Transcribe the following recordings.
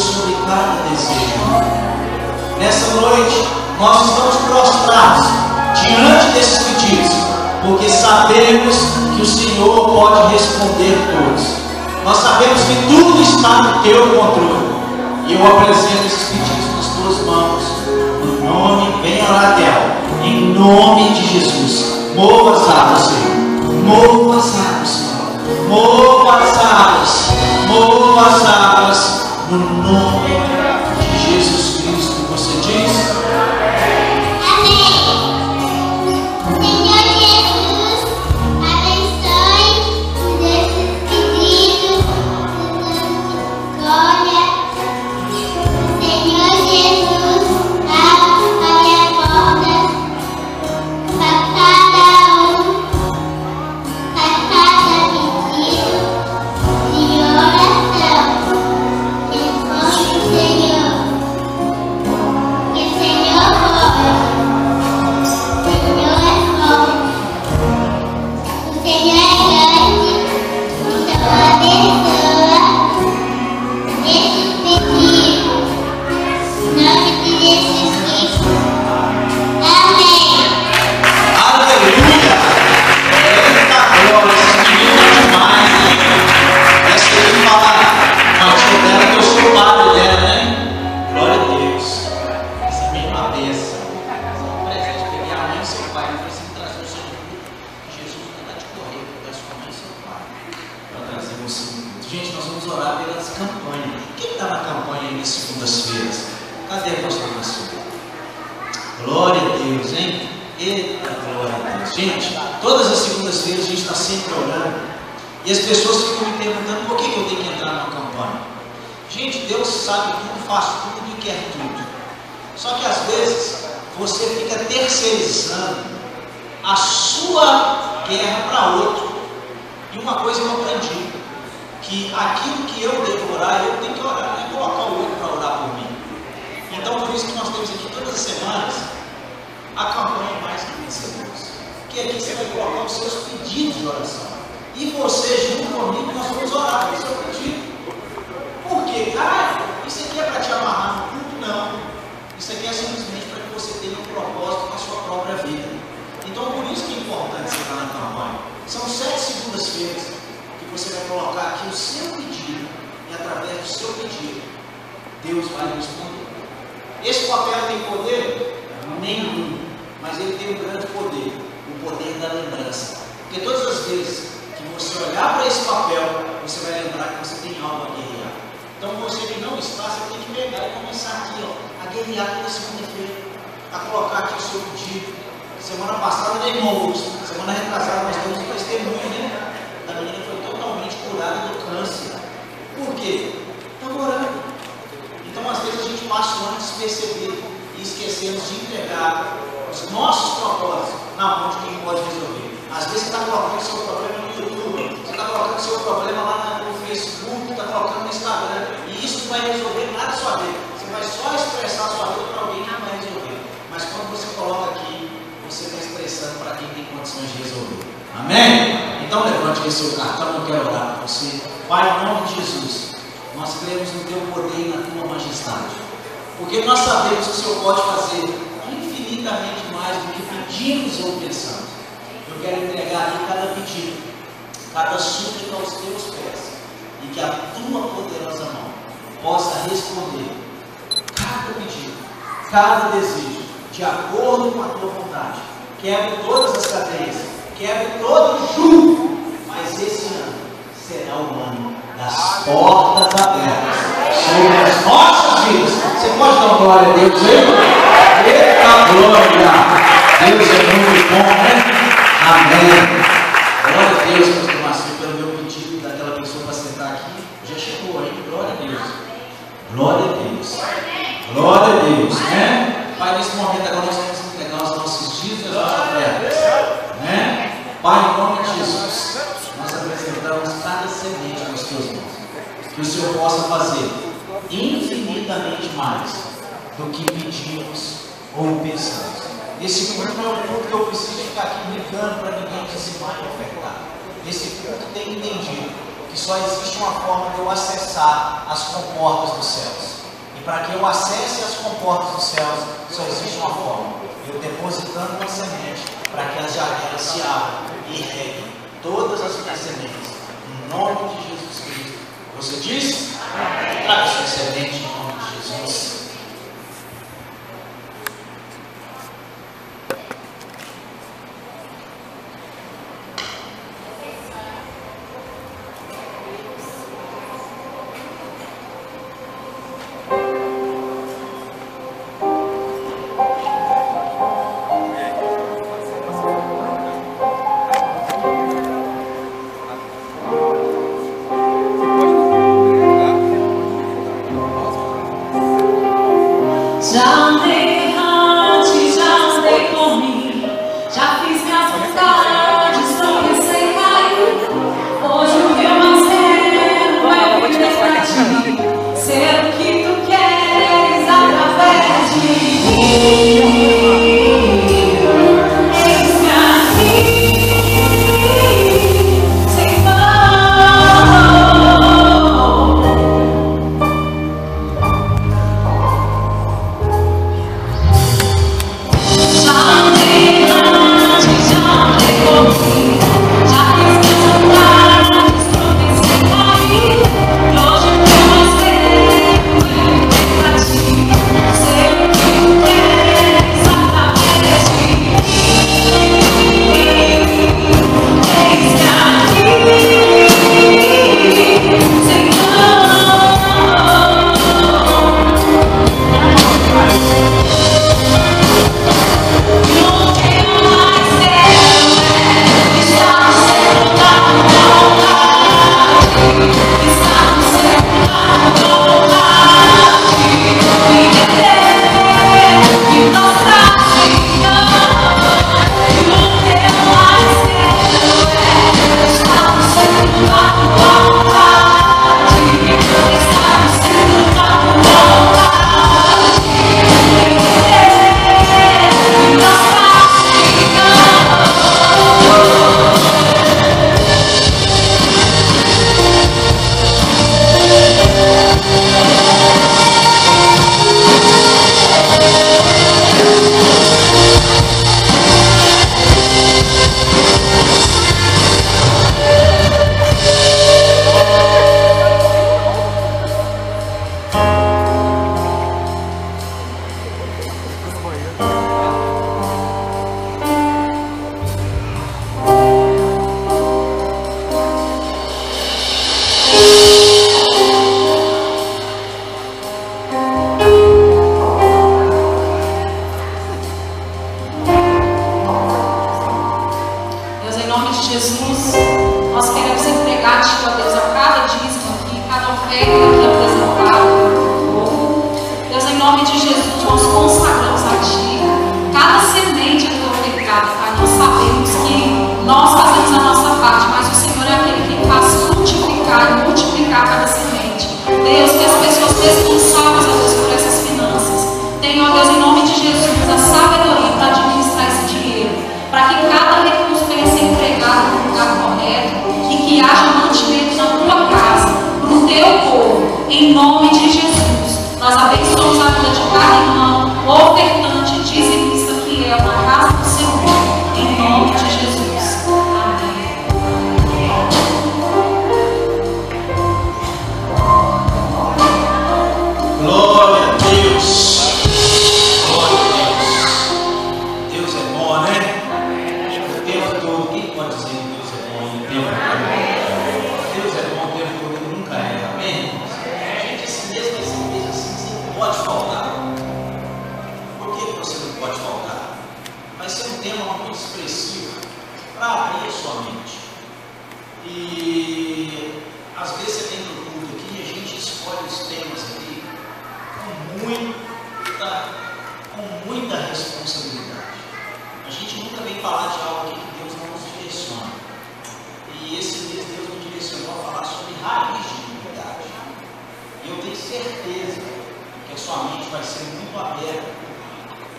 sobre cada desejo. Nessa noite, nós estamos prostrados diante desses pedidos, porque sabemos que o Senhor pode responder todos. Nós sabemos que tudo está no teu controle. E eu apresento esses pedidos nas tuas mãos. No nome, venha orar dela. Em nome de Jesus. Mova as águas, Senhor. Mova as águas, Senhor. Mova as águas. Mova as águas. No nome de Jesus Cristo. Você diz? Gente, nós vamos orar pelas campanhas. Quem está na campanha aí nas segundas-feiras? Cadê a pastora Marcela? Glória a Deus, hein? Eita, glória a Deus. Gente, todas as segundas-feiras a gente está sempre orando. E as pessoas ficam me perguntando por que eu tenho que entrar numa campanha. Gente, Deus sabe tudo, faz tudo e quer tudo. Só que às vezes você fica terceirizando a sua guerra para outro. E uma coisa eu aprendi. Que aquilo que eu devo orar, eu tenho que orar, não é colocar o outro para orar por mim. Então, por isso que nós temos aqui todas as semanas a campanha Mais Que Vencedores. Que aqui você vai colocar os seus pedidos de oração. E você, junto comigo, nós vamos orar pelo seu pedido. Por quê? Isso aqui é para te amarrar no culto? Não. Isso aqui é simplesmente para que você tenha um propósito na sua própria vida. Então, por isso que é importante você estar na campanha. São 7 segundas-feiras. Você vai colocar aqui o seu pedido e através do seu pedido Deus vai responder. Esse papel tem poder? Nenhum, mas ele tem um grande poder, o poder da lembrança. Porque todas as vezes que você olhar para esse papel, você vai lembrar que você tem algo a guerrear. Então você que não está, você tem que pegar e começar aqui, ó, a guerrear toda segunda-feira, a colocar aqui o seu pedido. Semana passada nem irmãos, semana retrasada nós temos um testemunho, né? A menina foi totalmente curada do câncer. Por quê? Estava orando. Então, às vezes, a gente passa o ano despercebido e esquecemos de entregar os nossos propósitos na mão de quem pode resolver. Às vezes, você está colocando o seu problema no YouTube, você está colocando o seu problema lá no Facebook, está colocando no Instagram, e isso não vai resolver nada da sua vida. Você vai só expressar a sua vida para alguém que não vai resolver. Mas quando você coloca aqui, você está expressando para quem tem condições de resolver. Amém? Então levante aí seu cartão, eu quero orar para você. Pai, em nome de Jesus, nós cremos no teu poder e na tua majestade. Porque nós sabemos que o Senhor pode fazer infinitamente mais do que pedimos ou pensamos. Eu quero entregar aqui cada pedido, cada súplica aos teus pés. E que a tua poderosa mão possa responder cada pedido, cada desejo, de acordo com a tua vontade. Quebre todas as cadeias, quebre todo o jugo, mas esse ano será o ano das portas abertas sobre as nossas vidas. Você pode dar uma glória a Deus aí? Eita glória! Deus é muito bom, né? Amém. Glória a Deus, pastor Márcio, pelo meu pedido daquela pessoa para sentar aqui. Já chegou aí, glória a Deus. Glória a Deus. Glória a Deus, né? Pai, nesse momento agora nós temos que pegar os nossos dias e as nossas ofertas, né? Pai, em nome de Jesus, nós apresentamos cada semente nas tuas mãos. Que o Senhor possa fazer infinitamente mais do que pedimos ou pensamos. Esse culto é um culto que eu preciso ficar aqui brigando para ninguém dizimar e ofertar. Esse culto tem entendido que só existe uma forma de eu acessar as comportas dos céus. E para que eu acesse as comportas dos céus, só existe uma forma: eu depositando uma semente, para que as janelas se abram e reguem todas as minhas sementes, em nome de Jesus Cristo. Você diz? Traga sua semente em nome de Jesus.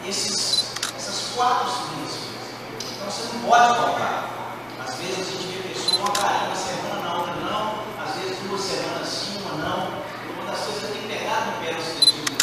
Essas 4 segunda-feiras. Então você não pode faltar. Às vezes a gente vê pessoa uma carinha uma semana, na outra não. Às vezes 2 semanas sim, uma não. Uma das coisas que eu tenho pegado no pé das pessoas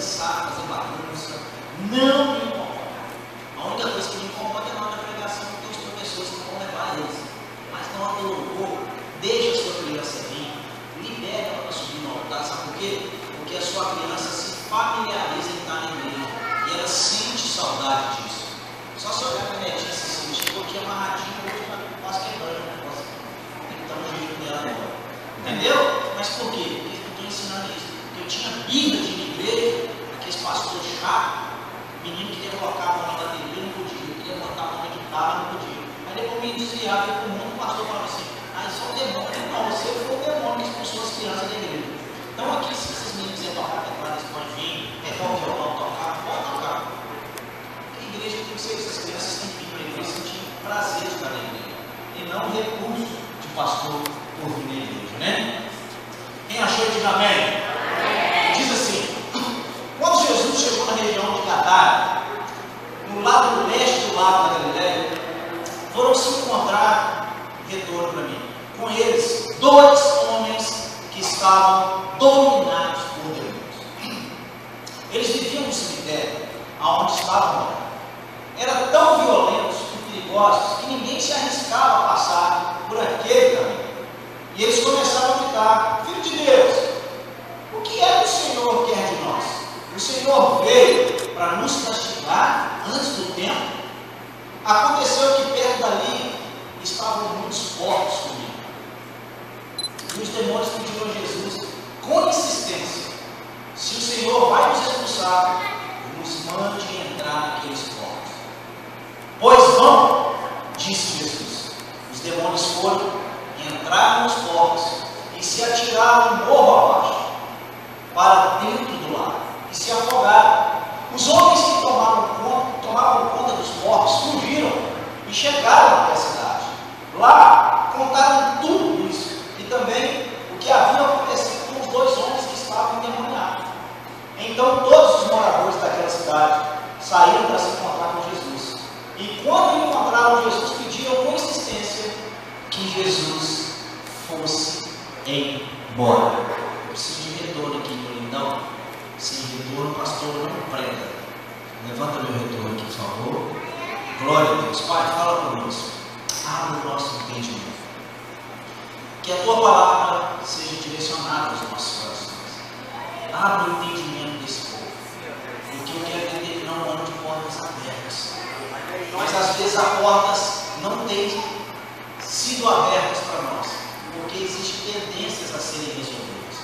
dançar, fazer bagunça, não me incomoda. A única coisa que me incomoda é na hora da pregação, porque os professores não vão levar eles. Mas na hora do louvor, deixa a sua criança vir, libera ela para subir no altar. Sabe por quê? Porque a sua criança se familiariza em estar na igreja e ela sente saudade disso. Só se olhar para a netinha assim, chegou aqui amarradinho, hoje eu quase quebrando o negócio. Tem que dar um jeito dela agora. Entendeu? Mas por quê? Porque eu estou ensinando isso. Porque eu tinha birra de ir na igreja, aqueles pastores chatos, menino que queria colocar a mão na bateria, não podia, queria botar a mão na guitarra, não podia. Aí depois me desviava e o mundo, o pastor falava assim, ah, isso é o demônio. Não, você foi o demônio que expulsou as crianças da igreja. Então aqui, se esses meninos quiserem tocar teclado, eles podem vir, pegar o violão, tocar, pode tocar. Porque a igreja tem que ser, essas crianças têm que vir para a igreja sentir prazer de estar na igreja. E não recurso de pastor por vir na igreja, né? Quem achou, diga amém. Diz assim, quando Jesus chegou na região de Gadara, no lado leste do lago da Galileia, foram se encontrar, retorno para mim, com eles, 2 homens que estavam dominados por demônios. Eles viviam no cemitério, aonde estavam morando. Eram tão violentos e perigosos que ninguém se arriscava a passar por aquele caminho. E eles começaram a gritar, Filho de Deus, o que é que o Senhor quer de nós? O Senhor veio para nos castigar antes do tempo? Aconteceu que perto dali estavam muitos porcos comigo. E os demônios pediram a Jesus com insistência, se o Senhor vai nos expulsar, nos mande entrar naqueles porcos. Pois vão, disse Jesus. Os demônios foram, entraram nos porcos e se atiraram morro abaixo, para dentro do lago, e se afogaram. Os homens que tomavam conta dos porcos fugiram e chegaram até a cidade. Lá contaram tudo isso e também o que havia acontecido com os 2 homens que estavam endemoniados. Então todos os moradores daquela cidade saíram para se encontrar com Jesus. E quando encontraram Jesus, pediram com insistência que Jesus fosse embora. Eu preciso de retorno aqui, meu lindão. Sem retorno, pastor não prega. Levanta meu retorno aqui, por favor. Glória a Deus. Pai, fala conosco. Abre o nosso entendimento. Que a tua palavra seja direcionada aos nossos corações. Abre o entendimento desse povo. Porque eu quero entender que não é um ano de portas abertas. Mas às vezes as portas não têm sido abertas para nós. Porque existem tendências a serem resolvidas.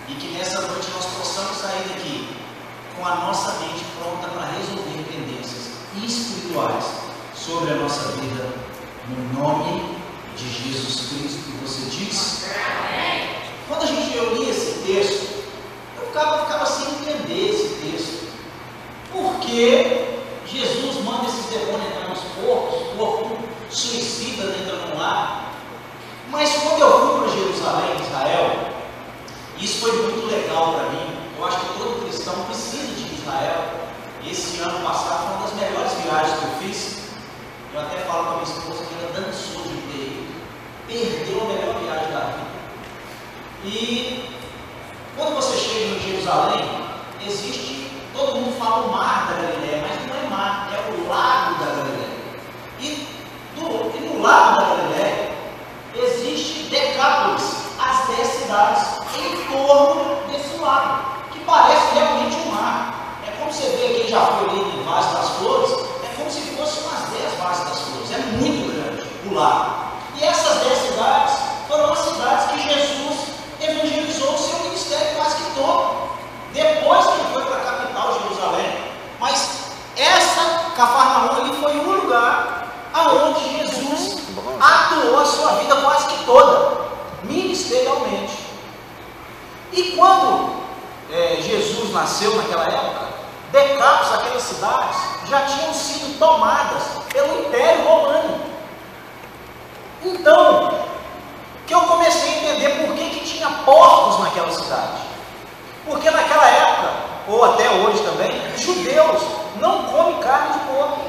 E que nessa noite nós possamos sair daqui com a nossa mente pronta para resolver tendências espirituais sobre a nossa vida, no nome de Jesus Cristo. E você diz? Quando eu li esse texto, eu ficava sem entender esse texto. Por que Jesus manda esses demônios entrar nos porcos, porco suicida dentro de um lar? Mas quando eu fui para Jerusalém, Israel, isso foi muito legal para mim. Eu acho que todo cristão precisa de Israel. Esse ano passado foi uma das melhores viagens que eu fiz. Eu até falo para minha esposa que ela dançou de ter perdeu a melhor viagem da vida. E quando você chega em Jerusalém, existe, todo mundo fala o mar da Galileia, mas não é mar, é o lago da Galileia. E no lago da Galileia existe Decápolis, as 10 cidades em torno desse lago, que parece realmente um mar. É como você vê quem já foi ali em Vaz das Flores, é como se fosse umas 10 Vaz das Flores, é muito grande o lago. E essas 10 cidades foram as cidades que Jesus evangelizou o seu ministério quase que todo, depois que ele foi para a capital, Jerusalém. Mas essa Cafarnaum ali foi um lugar aonde Jesus atuou a sua vida quase que toda, ministerialmente. E quando Jesus nasceu naquela época, Decápolis, aquelas cidades, já tinham sido tomadas pelo Império Romano. Então, que eu comecei a entender por que tinha porcos naquela cidade. Porque naquela época, ou até hoje também, judeus não comem carne de porco.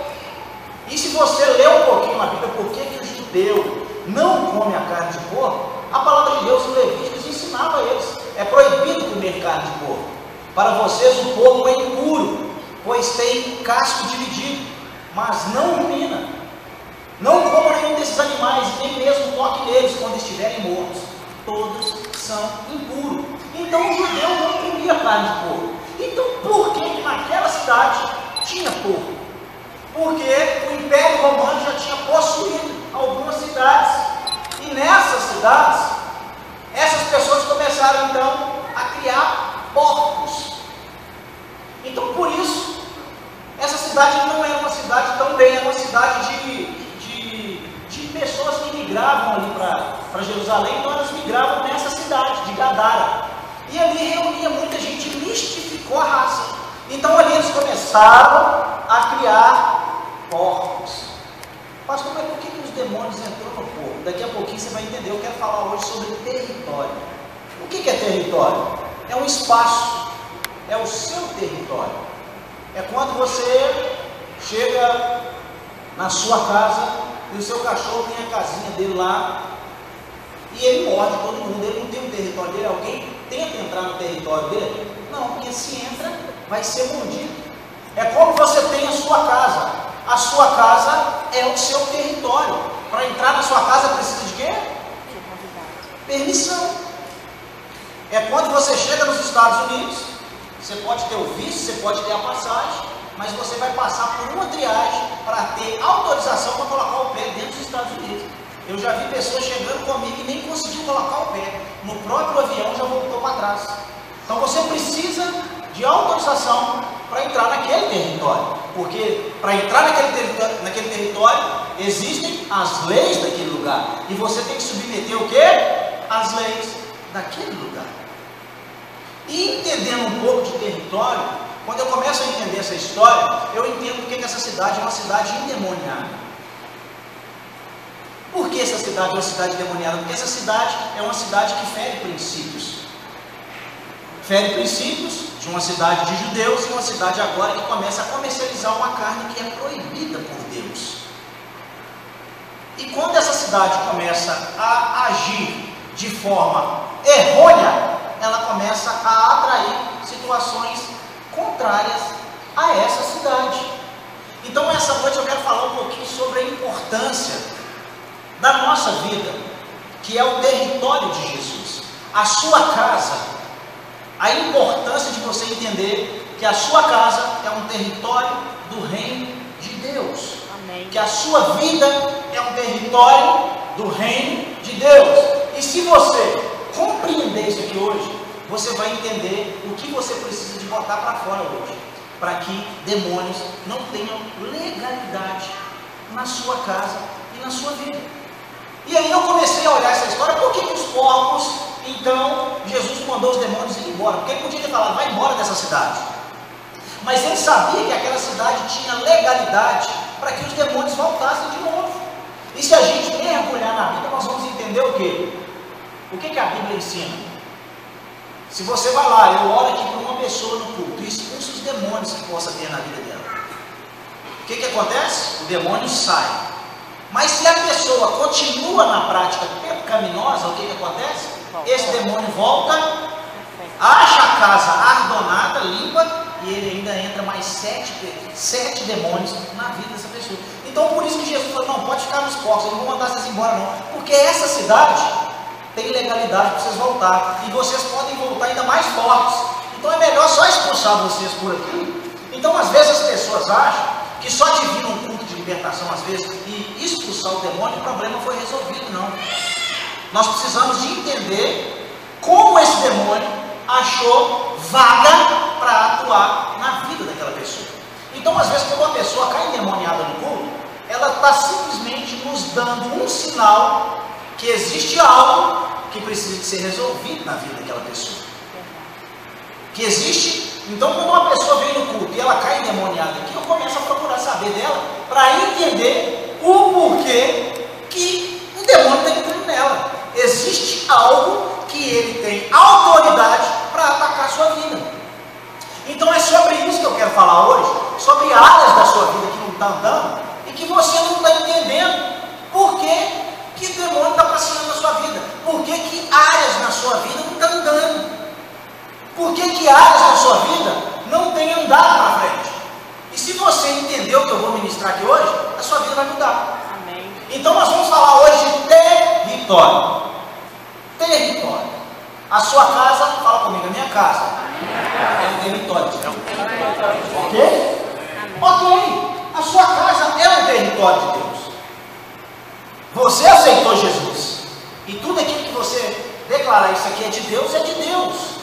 E se você ler um pouquinho na Bíblia, por que o judeu não come a carne de porco, a palavra de Deus em Levíticos ensinava a eles: é proibido comer carne de porco. Para vocês o povo é impuro, pois tem casco dividido, mas não rumina. Não comam nenhum desses animais, nem mesmo toque neles quando estiverem mortos. Todos são impuros. Então o judeu não comia carne de porco. Então por que naquela cidade tinha porco? Porque o Império Romano já tinha possuído algumas cidades. E nessas cidades, essas pessoas começaram então a criar porcos. Então por isso, essa cidade não era uma cidade também, era uma cidade de pessoas que migravam ali para Jerusalém. Então elas migravam nessa cidade de Gadara. E ali reunia muita gente, mistificou a raça. Então ali eles começaram a criar porcos. Pastor, mas por que os demônios entrou no porco? Daqui a pouquinho você vai entender. Eu quero falar hoje sobre território. O que é território? É um espaço, é o seu território. É quando você chega na sua casa e o seu cachorro tem a casinha dele lá e ele morde todo mundo. Ele não tem um território dele. Alguém tenta entrar no território dele? Não, porque se entra, vai ser mordido. É como você tem a sua casa. A sua casa é o seu território. Para entrar na sua casa precisa de quê? Permissão. É quando você chega nos Estados Unidos, você pode ter o visto, você pode ter a passagem, mas você vai passar por uma triagem para ter autorização para colocar o pé dentro dos Estados Unidos. Eu já vi pessoas chegando comigo e nem conseguiu colocar o pé. No próprio avião já voltou para trás. Então você precisa de autorização para entrar naquele território. Porque para entrar naquele território existem as leis daquele lugar. E você tem que submeter o quê? As leis daquele lugar. E entendendo um pouco de território, quando eu começo a entender essa história, eu entendo que essa cidade é uma cidade endemoniada. Por que essa cidade é uma cidade endemoniada? Porque essa cidade é uma cidade que fere princípios. Fere princípios de uma cidade de judeus e uma cidade agora que começa a comercializar uma carne que é proibida por Deus. E quando essa cidade começa a agir de forma errônea, ela começa a atrair situações contrárias a essa cidade. Então essa noite eu quero falar um pouquinho sobre a importância da nossa vida, que é o território de Jesus. A sua casa, a importância de você entender que a sua casa é um território do reino de Deus. Amém. Que a sua vida é um território do reino de Deus. E se você compreender isso aqui hoje, você vai entender o que você precisa de botar para fora hoje, para que demônios não tenham legalidade na sua casa e na sua vida. E aí eu comecei a olhar essa história. Por que os porcos, então, Jesus mandou os demônios ir embora? Porque ele podia ter falado, vai embora dessa cidade. Mas ele sabia que aquela cidade tinha legalidade para que os demônios voltassem de novo. E se a gente mergulhar na Bíblia, nós vamos entender o quê? O que a Bíblia ensina? Se você vai lá, eu oro aqui por uma pessoa no culto e expulso os demônios que possa ter na vida dela. O que acontece? O demônio sai. Mas se a pessoa continua na prática pecaminosa, o que acontece? Esse demônio volta, acha a casa ardonada, limpa, e ele ainda entra mais sete demônios na vida dessa pessoa. Então por isso que Jesus falou, não, pode ficar nos porcos, eu não vou mandar vocês embora não. Porque essa cidade tem legalidade para vocês voltar. E vocês podem voltar ainda mais fortes. Então é melhor só expulsar vocês por aqui. Então às vezes as pessoas acham que só de vir num culto de libertação, às vezes, e expulsar o demônio, o problema foi resolvido. Não. Nós precisamos de entender como esse demônio achou vaga para atuar na vida daquela pessoa. Então às vezes quando uma pessoa cai endemoniada no culto, ela está simplesmente nos dando um sinal que existe algo que precisa de ser resolvido na vida daquela pessoa. Que existe. Então quando uma pessoa vem no culto e ela cai endemoniada aqui, eu começo a procurar saber dela para entender o porquê que o demônio está entrando nela. Existe algo que ele tem autoridade para atacar a sua vida. Então é sobre isso que eu quero falar hoje, sobre áreas da sua vida que não está andando e que você não está entendendo por que o demônio está passeando na sua vida, por que áreas na sua vida não estão andando. Por Por que áreas da sua vida não têm andado para frente? E se você entender o que eu vou ministrar aqui hoje, a sua vida vai mudar. Amém. Então nós vamos falar hoje de território. Território. A sua casa, fala comigo, a minha casa é um território de Deus. Ok? Ok. A sua casa é um território de Deus. Você aceitou Jesus. E tudo aquilo que você declarar, isso aqui é de Deus, é de Deus.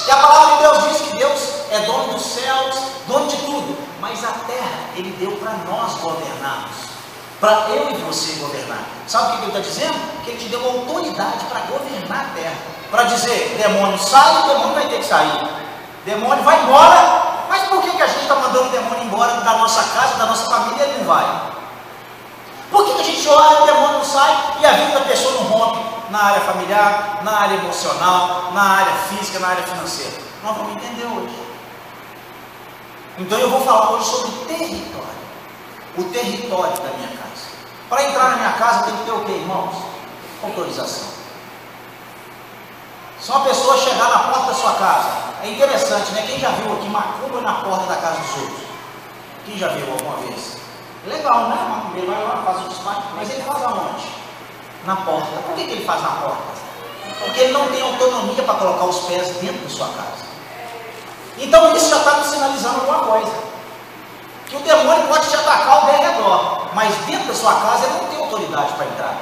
E a palavra de Deus diz que Deus é dono dos céus, dono de tudo. Mas a terra, Ele deu para nós governarmos. Para eu e você governar. Sabe o que Ele está dizendo? Que Ele te deu autoridade para governar a terra. Para dizer, demônio sai, o demônio vai ter que sair. Demônio vai embora. Mas por que a gente está mandando o demônio embora da nossa casa, da nossa família, ele não vai? Por que a gente ora, o demônio não sai e a vida da pessoa não rompe na área familiar, na área emocional, na área física, na área financeira? Nós vamos entender hoje. Então eu vou falar hoje sobre território. O território da minha casa. Para entrar na minha casa tem que ter o quê, irmãos? Autorização. Se uma pessoa chegar na porta da sua casa, é interessante, né? Quem já viu aqui macumba na porta da casa dos outros? Quem já viu alguma vez? Legal, né? Macumbeiro vai lá, faz o despacho, mas ele faz aonde? Na porta. Por que ele faz na porta? Porque ele não tem autonomia para colocar os pés dentro da sua casa. Então isso já está nos sinalizando alguma coisa. Que o demônio pode te atacar ao derredor, mas dentro da sua casa ele não tem autoridade para entrar.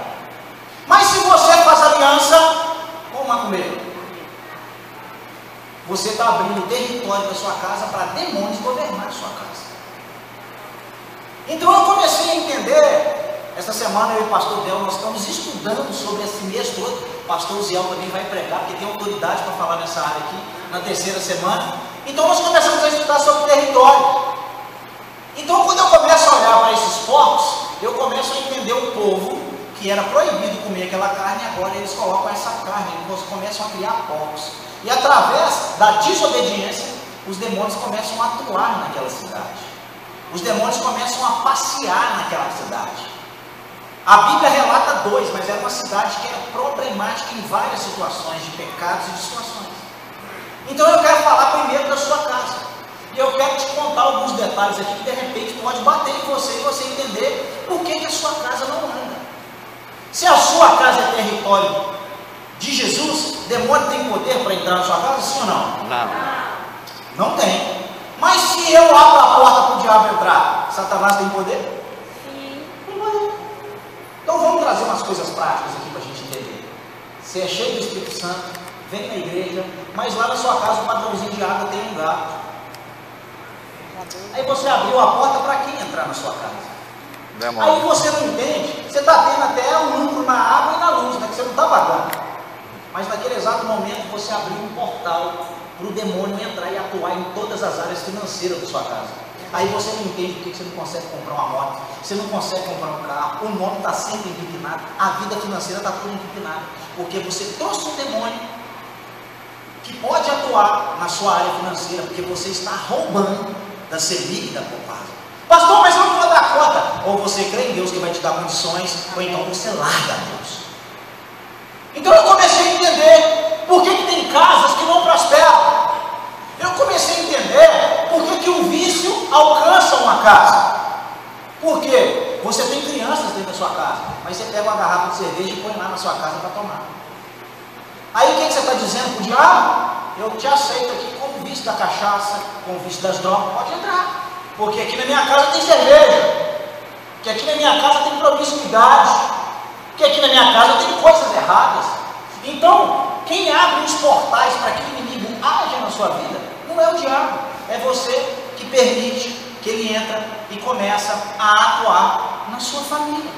Mas se você faz aliança com o macumbeiro, você está abrindo o território da sua casa para demônios governar a sua casa. Então eu comecei a entender, esta semana eu e o pastor Del, nós estamos estudando sobre esse mês todo. O pastor Ziel também vai pregar, porque tem autoridade para falar nessa área aqui, na terceira semana. Então nós começamos a estudar sobre território. Então quando eu começo a olhar para esses porcos, eu começo a entender o povo que era proibido comer aquela carne, agora eles colocam essa carne, eles começam a criar porcos. E através da desobediência, os demônios começam a atuar naquela cidade. Os demônios começam a passear naquela cidade. A Bíblia relata 2, mas era uma cidade que era problemática em várias situações de pecados e de situações. Então eu quero falar primeiro da sua casa. E eu quero te contar alguns detalhes aqui que de repente pode bater em você e você entender por que a sua casa não anda. Se a sua casa é território de Jesus, demônio tem poder para entrar na sua casa, sim ou não? Não. Não tem. Mas se eu abro a porta para o diabo entrar, Satanás tem poder? Sim. Tem poder. Então vamos trazer umas coisas práticas aqui para a gente entender. Você é cheio do Espírito Santo, vem na igreja, mas lá na sua casa o padrãozinho de água tem um gato. Aí você abriu a porta para quem entrar na sua casa? Demônio. Aí você não entende, você está tendo até um lucro na água e na luz, né, que você não está pagando. Mas naquele exato momento você abriu um portal para o demônio entrar e atuar em todas as áreas financeiras da sua casa. Aí você não entende porque você não consegue comprar uma moto, você não consegue comprar um carro, o nome está sempre empinado, a vida financeira está toda empinada, porque você trouxe um demônio que pode atuar na sua área financeira, porque você está roubando da Selic e da poupança. Pastor, mas eu não vou dar conta. Ou você crê em Deus que vai te dar condições, ou então você larga Deus. Então eu comecei a entender por que tem casas que não prosperam. Eu comecei a entender por que o vício alcança uma casa. Por quê? Você tem crianças dentro da sua casa, mas você pega uma garrafa de cerveja e põe lá na sua casa para tomar. Aí o que você está dizendo para o diabo? Eu te aceito aqui como vício da cachaça, como vício das drogas, pode entrar. Porque aqui na minha casa tem cerveja, que aqui na minha casa tem promiscuidade, que aqui na minha casa tem coisas erradas. Então, quem abre os portais para que o inimigo haja na sua vida, não é o diabo, é você que permite que ele entra e começa a atuar na sua família.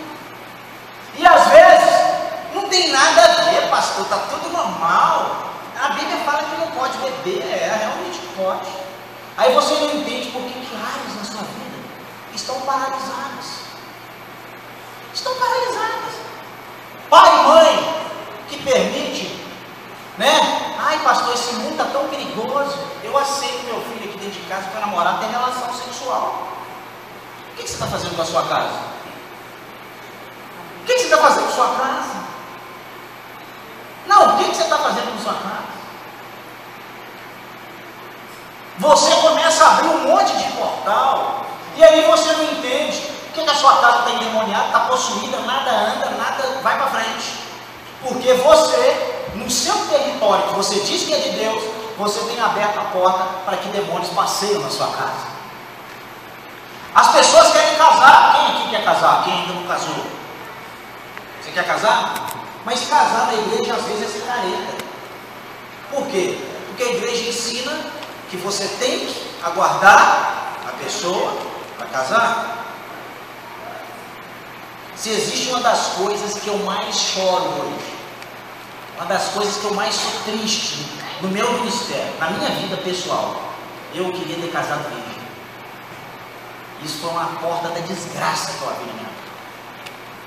E às vezes, não tem nada a ver, pastor, está tudo normal. A Bíblia fala que não pode beber, realmente pode. Aí você não entende por que áreas na sua vida estão paralisadas. Estão paralisadas. Pai e mãe que permite, né? Ai pastor, esse mundo está tão perigoso. Eu aceito meu filho aqui dentro de casa para namorar, ter relação sexual. O que você está fazendo com a sua casa? O que você está fazendo com a sua casa? Não, o que você está fazendo com a sua casa? Você começa a abrir um monte de portal, e aí você não entende. Por que a sua casa está endemoniada, está possuída, nada anda, nada vai para frente? Porque você, no seu território, que você diz que é de Deus, você tem aberto a porta para que demônios passeiam na sua casa. As pessoas querem casar. Quem aqui quer casar? Quem ainda não casou? Você quer casar? Mas casar na igreja às vezes é ser careta. Por quê? Porque a igreja ensina que você tem que aguardar a pessoa para casar. Se existe uma das coisas que eu mais choro hoje, uma das coisas que eu mais sou triste no meu ministério, na minha vida pessoal, eu queria ter casado virgem. Isso foi uma porta da desgraça que eu abri na minha vida.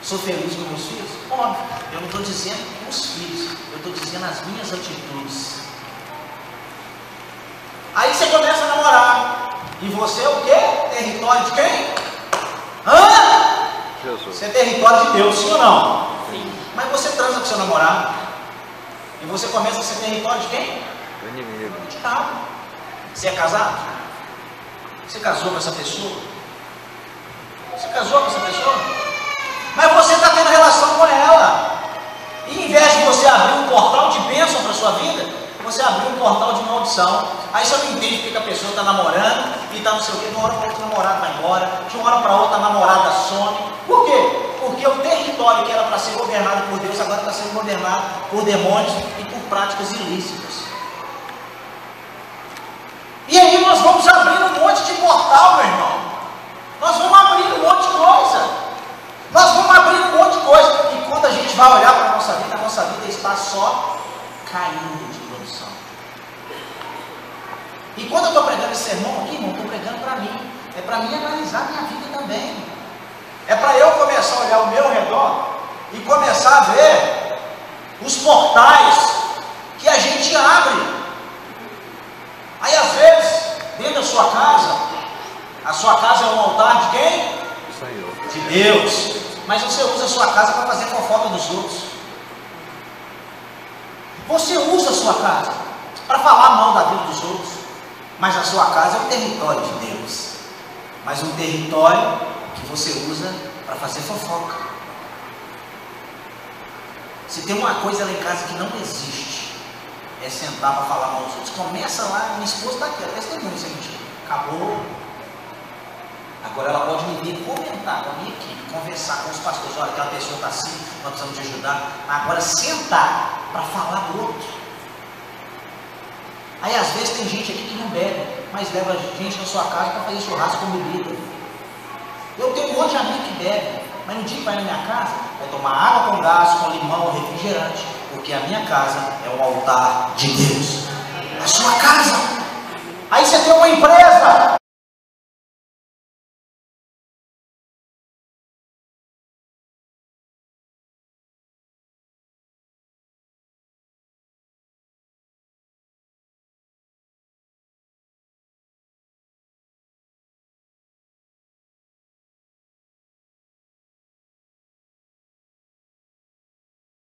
Sou feliz com meus filhos? Óbvio. Eu não estou dizendo os filhos, eu estou dizendo as minhas atitudes. Aí você começa a namorar. E você é o quê? Território de quem? Hã? Jesus. Você é território de Deus, sim ou não? Sim. Mas você transa com seu namorado. E você começa a ser território de quem? Do inimigo. De diabo. Você é casado? Você casou com essa pessoa? Você casou com essa pessoa? Mas você está tendo relação com ela. E em vez de você abrir um portal de bênção para a sua vida, você abriu um portal de maldição. Aí você não entende porque a pessoa está namorando e está não sei o quê. De uma hora para outra o namorado vai embora. De uma hora para outra a namorada some. Por quê? Porque o território que era para ser governado por Deus agora está sendo governado por demônios e por práticas ilícitas. E aí nós vamos abrindo um monte de portal, meu irmão. Nós vamos abrindo um monte de coisa. Nós vamos abrindo um monte de coisa. E quando a gente vai olhar para a nossa vida está só caindo de produção. E quando eu estou pregando esse sermão aqui, irmão, estou pregando para mim. É para mim analisar minha vida também. É para eu começar a olhar ao meu redor e começar a ver os portais que a gente abre. Aí às vezes, dentro da sua casa, a sua casa é um altar de quem? Senhor. De Deus. Mas você usa a sua casa para fazer fofoca dos outros. Você usa a sua casa para falar mal da vida dos outros. Mas a sua casa é um território de Deus. Mas um território que você usa para fazer fofoca. Se tem uma coisa lá em casa que não existe, é sentar para falar mal dos outros. Começa lá, minha esposa está aqui, ela testemunha, gente. Acabou. Agora ela pode me vir comentar com a minha equipe, conversar com os pastores. Olha, aquela pessoa está assim, nós precisamos te ajudar. Agora sentar para falar do outro. Aí às vezes tem gente aqui que não bebe, mas leva gente na sua casa para fazer churrasco com bebida. Eu tenho um monte de amigo que bebe, mas no dia que vai na minha casa, vai tomar água com gás, com limão, refrigerante, porque a minha casa é um altar de Deus. A sua casa. Aí você tem uma empresa.